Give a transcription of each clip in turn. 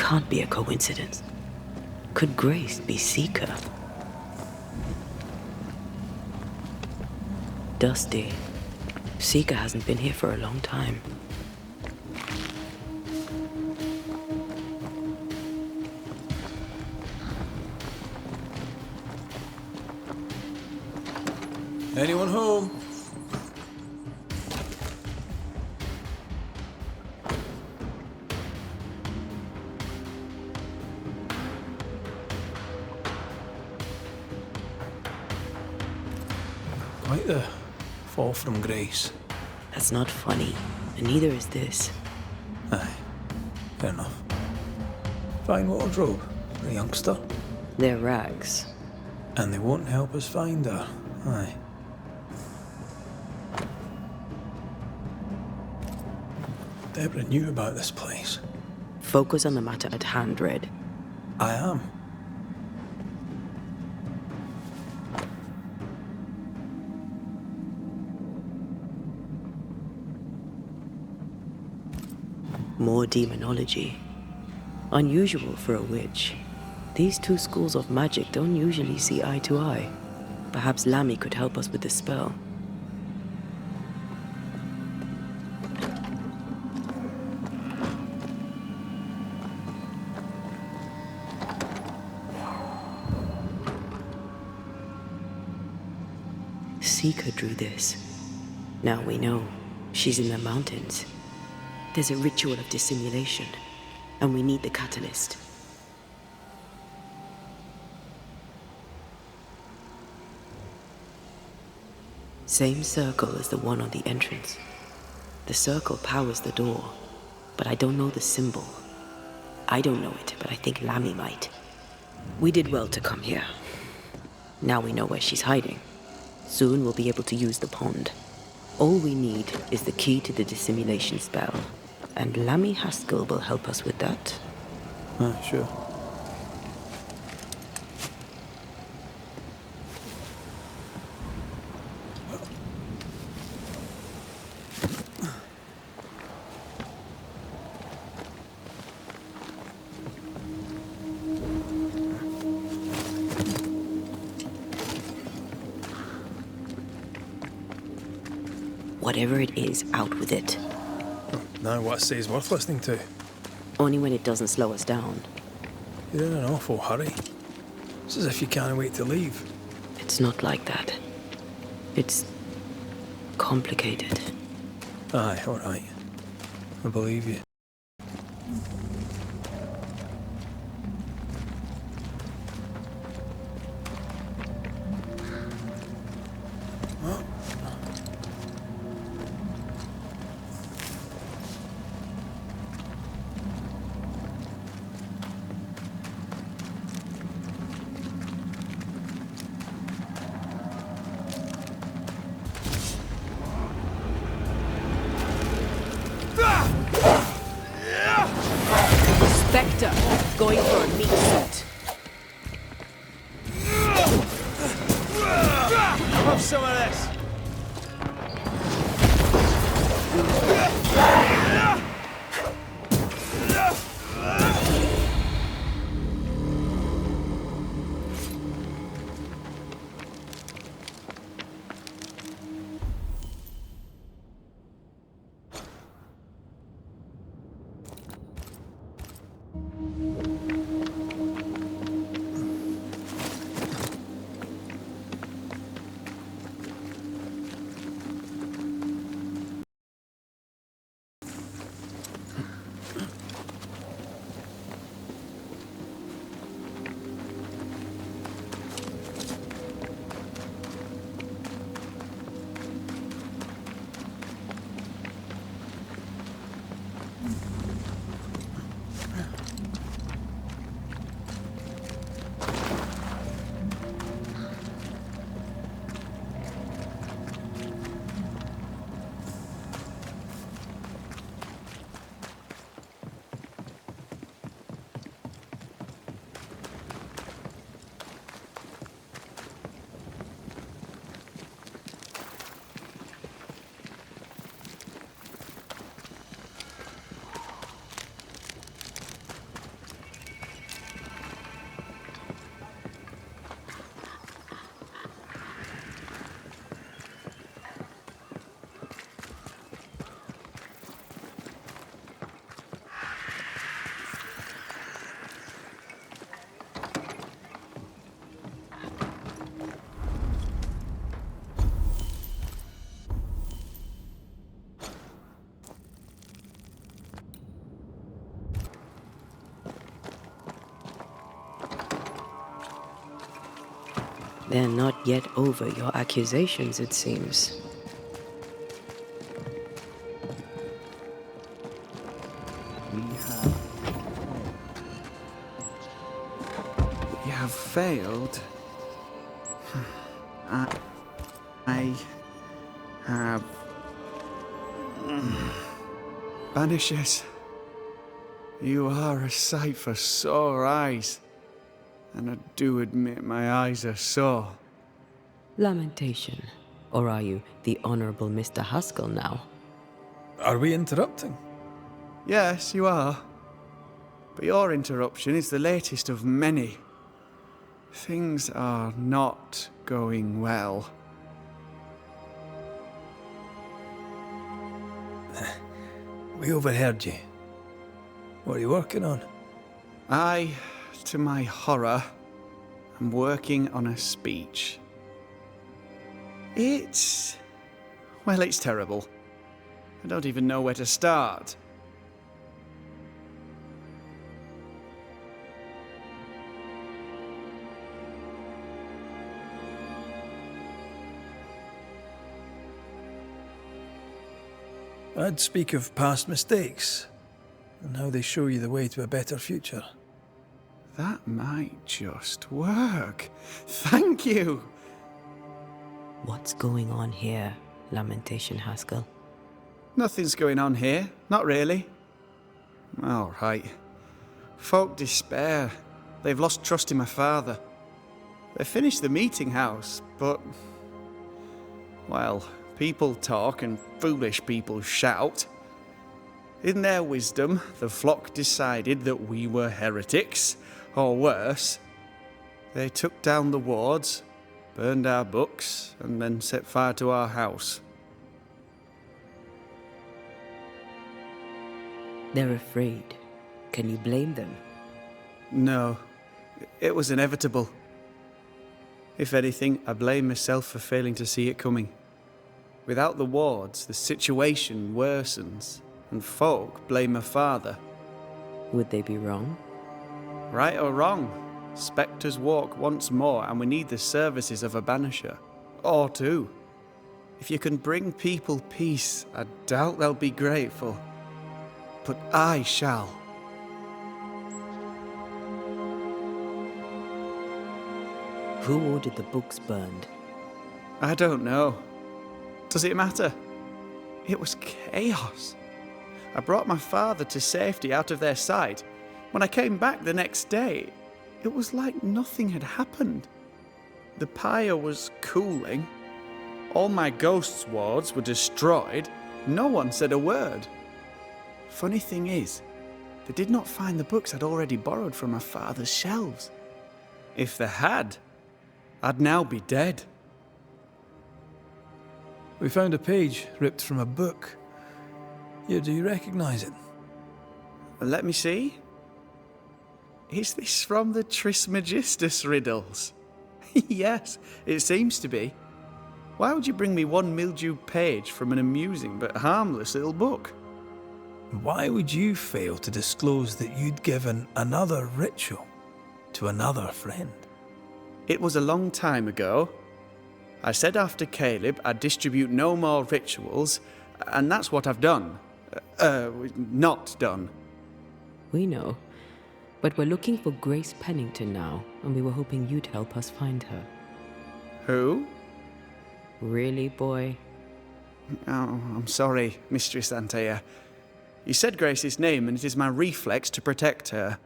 can't be a coincidence. Could Grace be Seeker? Dusty. Seeker hasn't been here for a long time. Anyone home? Quite the fall from grace. That's not funny, and neither is this. Aye, fair enough. Fine wardrobe for a youngster. They're rags. And they won't help us find her. Aye. Deborah knew about this place. Focus on the matter at hand, Red. I am. More demonology. Unusual for a witch. These two schools of magic don't usually see eye to eye. Perhaps Lammy could help us with the spell. Seeker drew this. Now we know. She's in the mountains. There's a ritual of dissimulation, and we need the catalyst. Same circle as the one on the entrance. The circle powers the door, but I don't know the symbol. I don't know it, but I think Lammy might. We did well to come here. Now we know where she's hiding. Soon we'll be able to use the pond. All we need is the key to the dissimulation spell, and Lammy Haskell will help us with that. Sure. Whatever it is, out with it. Now what I say is worth listening to. Only when it doesn't slow us down. You're in an awful hurry. It's as if you can't wait to leave. It's not like that. It's complicated. Aye, all right. I believe you. Spectre, going for a meat suit. Have some of this. They're not yet over your accusations, it seems. We have failed. I have... Banishers. You are a sight for sore eyes. And I do admit my eyes are sore. Lamentation. Or are you the Honorable Mr. Haskell now? Are we interrupting? Yes, you are. But your interruption is the latest of many. Things are not going well. We overheard you. What are you working on? I, to my horror, am working on a speech. It's terrible. I don't even know where to start. I'd speak of past mistakes and how they show you the way to a better future. That might just work. Thank you! What's going on here, Lamentation Haskell? Nothing's going on here. Not really. All right. Folk despair. They've lost trust in my father. They finished the meeting house, but... well, people talk and foolish people shout. In their wisdom, the flock decided that we were heretics, or worse. They took down the wards, burned our books, and then set fire to our house. They're afraid. Can you blame them? No, it was inevitable. If anything, I blame myself for failing to see it coming. Without the wards, the situation worsens, and folk blame my father. Would they be wrong? Right or wrong, spectres walk once more, and we need the services of a banisher. Or two. If you can bring people peace, I doubt they'll be grateful. But I shall. Who ordered the books burned? I don't know. Does it matter? It was chaos. I brought my father to safety out of their sight. When I came back the next day, it was like nothing had happened. The pyre was cooling. All my ghosts' wards were destroyed. No one said a word. Funny thing is, they did not find the books I'd already borrowed from my father's shelves. If they had, I'd now be dead. We found a page ripped from a book. Here, do you recognize it? Let me see. Is this from the Trismegistus riddles? Yes, it seems to be. Why would you bring me one mildewed page from an amusing but harmless little book? Why would you fail to disclose that you'd given another ritual to another friend? It was a long time ago. I said after Caleb I'd distribute no more rituals, and that's what I've done. Not done. We know. But we're looking for Grace Pennington now, and we were hoping you'd help us find her. Who? Really, boy? Oh, I'm sorry, Mistress Antea. You said Grace's name, and it is my reflex to protect her.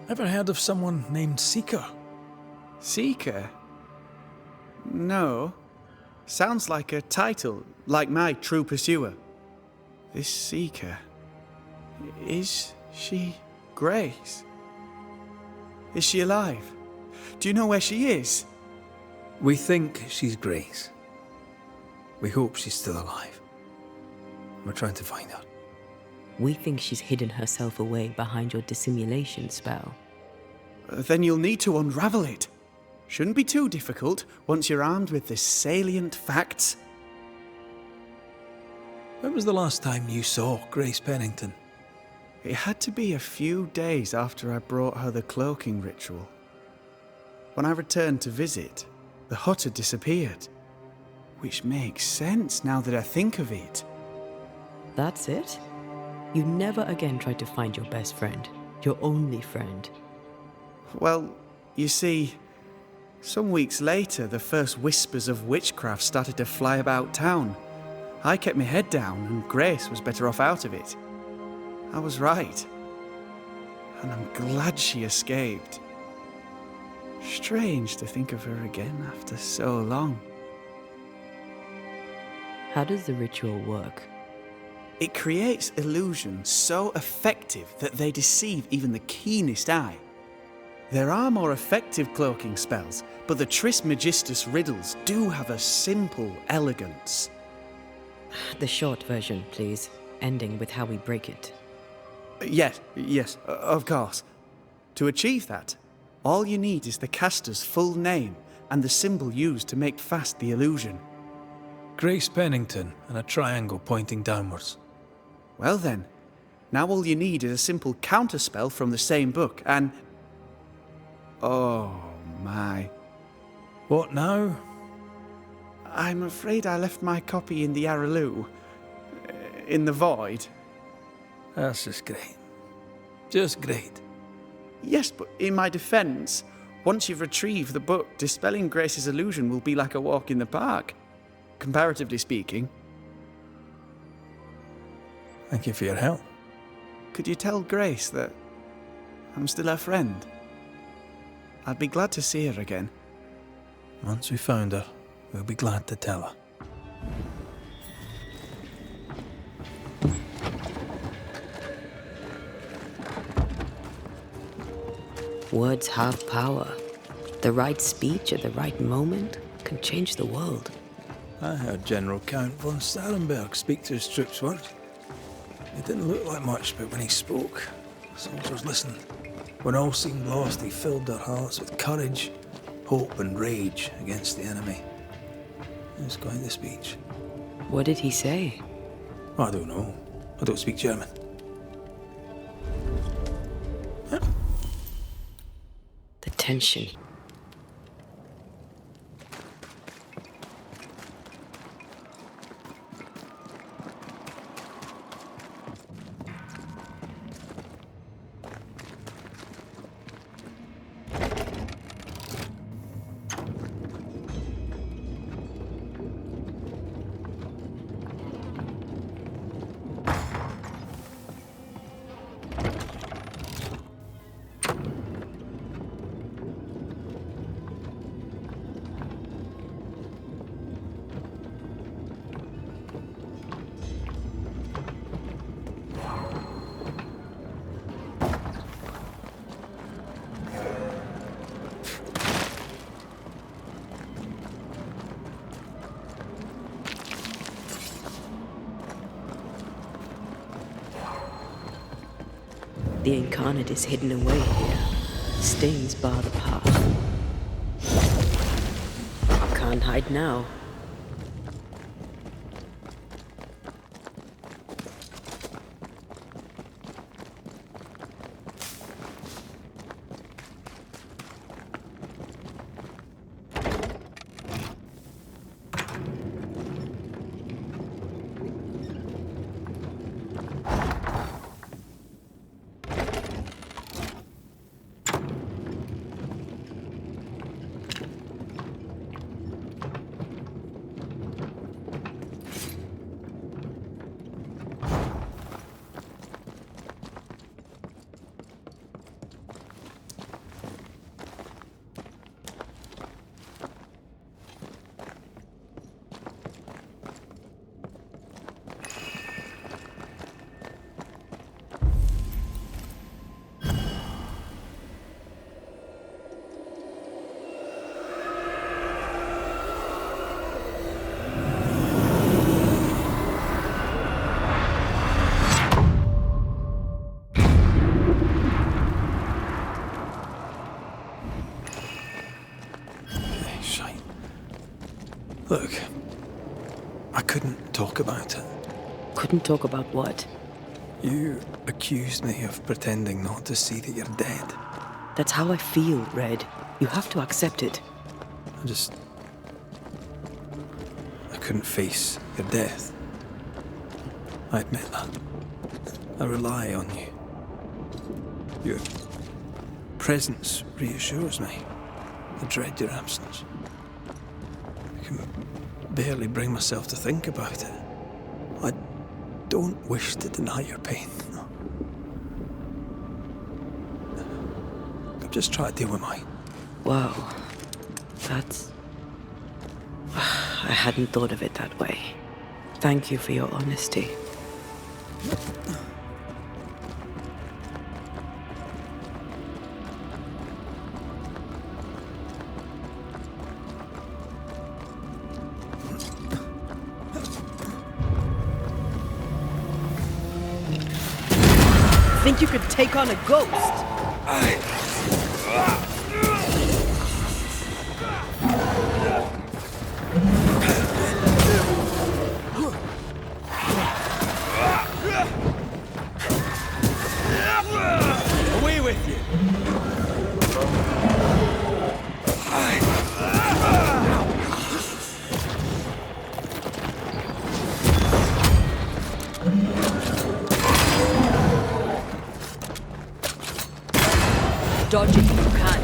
Ever heard of someone named Seeker? Seeker? No. Sounds like a title, like my true pursuer. This Seeker... is she Grace? Is she alive? Do you know where she is? We think she's Grace. We hope she's still alive. We're trying to find her. We think she's hidden herself away behind your dissimulation spell. Then you'll need to unravel it. Shouldn't be too difficult once you're armed with the salient facts. When was the last time you saw Grace Pennington? It had to be a few days after I brought her the cloaking ritual. When I returned to visit, the hut had disappeared. Which makes sense now that I think of it. That's it? You never again tried to find your best friend, your only friend. Well, you see, some weeks later, the first whispers of witchcraft started to fly about town. I kept my head down, and Grace was better off out of it. I was right. And I'm glad she escaped. Strange to think of her again after so long. How does the ritual work? It creates illusions so effective that they deceive even the keenest eye. There are more effective cloaking spells, but the Trismegistus riddles do have a simple elegance. The short version, please, ending with how we break it. Yes, of course. To achieve that, all you need is the caster's full name and the symbol used to make fast the illusion. Grace Pennington and a triangle pointing downwards. Well then, now all you need is a simple counterspell from the same book and... Oh my. What now? I'm afraid I left my copy in the Araloo. In the void. That's just great. Just great. Yes, but in my defense, once you've retrieved the book, dispelling Grace's illusion will be like a walk in the park. Comparatively speaking. Thank you for your help. Could you tell Grace that I'm still her friend? I'd be glad to see her again. Once we found her, we'll be glad to tell her. Words have power. The right speech at the right moment can change the world. I heard General Count von Starenberg speak to his troops once. It didn't look like much, but when he spoke, soldiers listened. When all seemed lost, he filled their hearts with courage, hope and rage against the enemy. It was quite the speech. What did he say? I don't know. I don't speak German. The tension. The incarnate is hidden away here. Stains bar the path. Can't hide now. Look, I couldn't talk about it. Couldn't talk about what? You accused me of pretending not to see that you're dead. That's how I feel, Red. You have to accept it. I couldn't face your death. I admit that. I rely on you. Your presence reassures me. I dread your absence. I can barely bring myself to think about it. I don't wish to deny your pain. I'm just trying to deal with mine. Wow. That's... I hadn't thought of it that way. Thank you for your honesty. Think you could take on a ghost? Away with you! Dodge it if you can.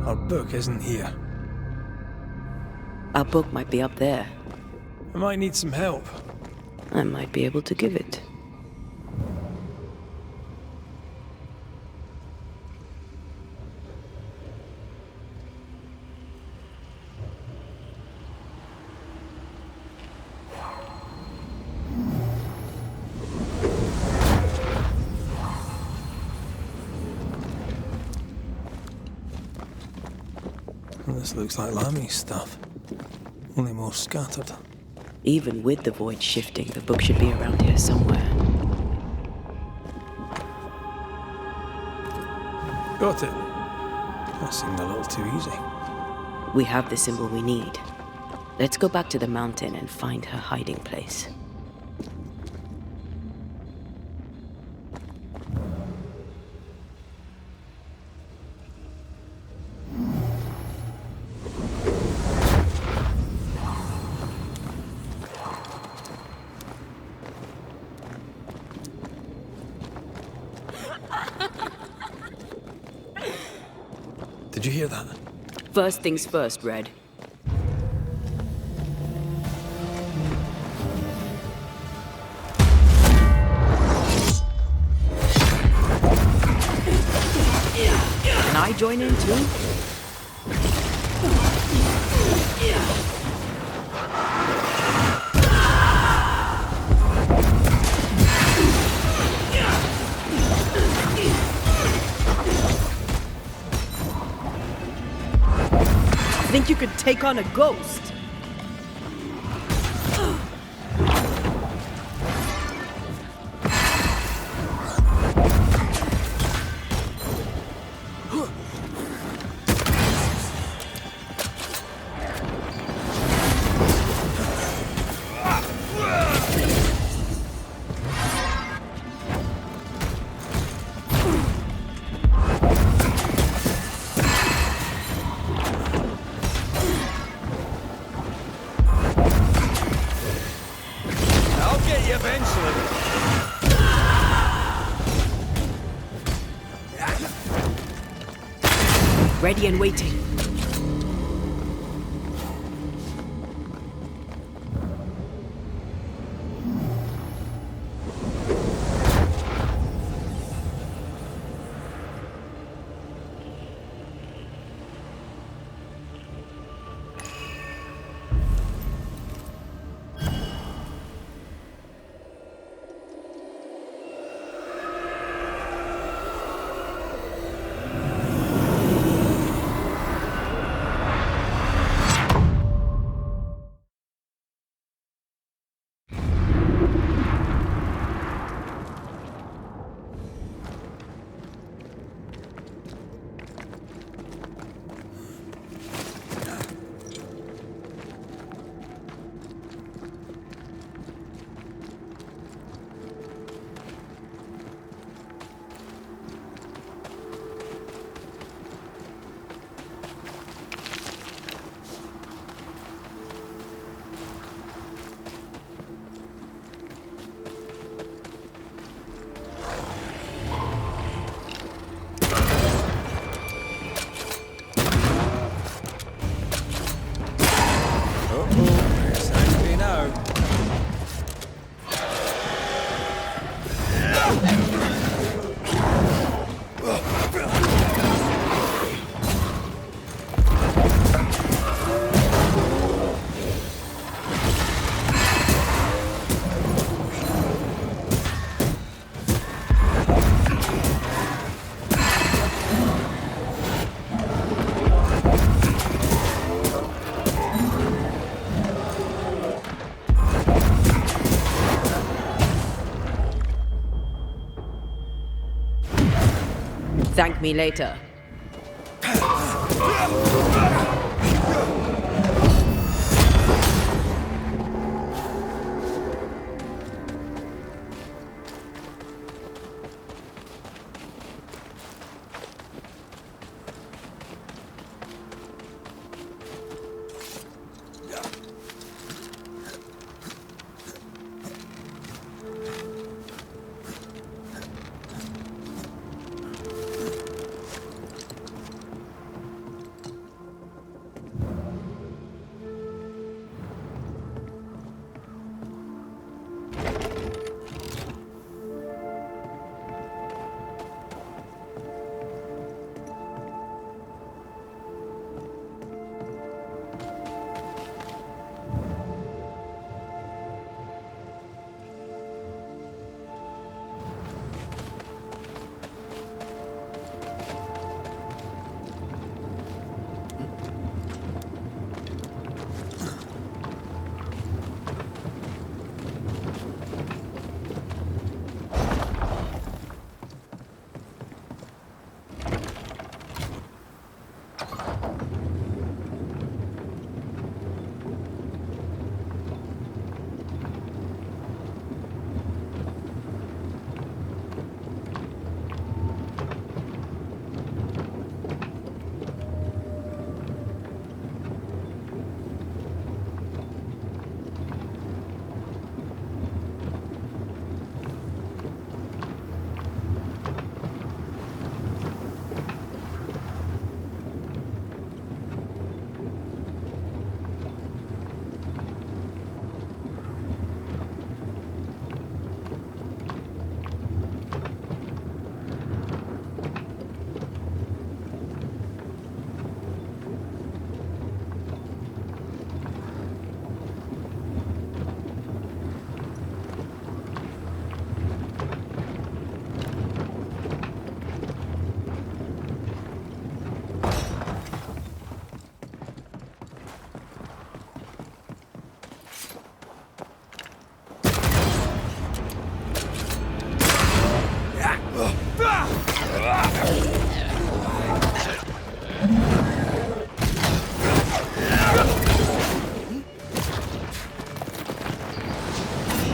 Our book isn't here. Our book might be up there. I might need some help. I might be able to give it. Well, this looks like Lami's stuff. Only more scattered. Even with the void shifting, the book should be around here somewhere. Got it. That seemed a little too easy. We have the symbol we need. Let's go back to the mountain and find her hiding place. Did you hear that? First things first, Red. Can I join in too? Think you could take on a ghost? Ready and waiting. Thank me later.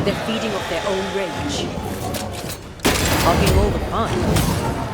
They're feeding off their own rage. Hogging all the fun.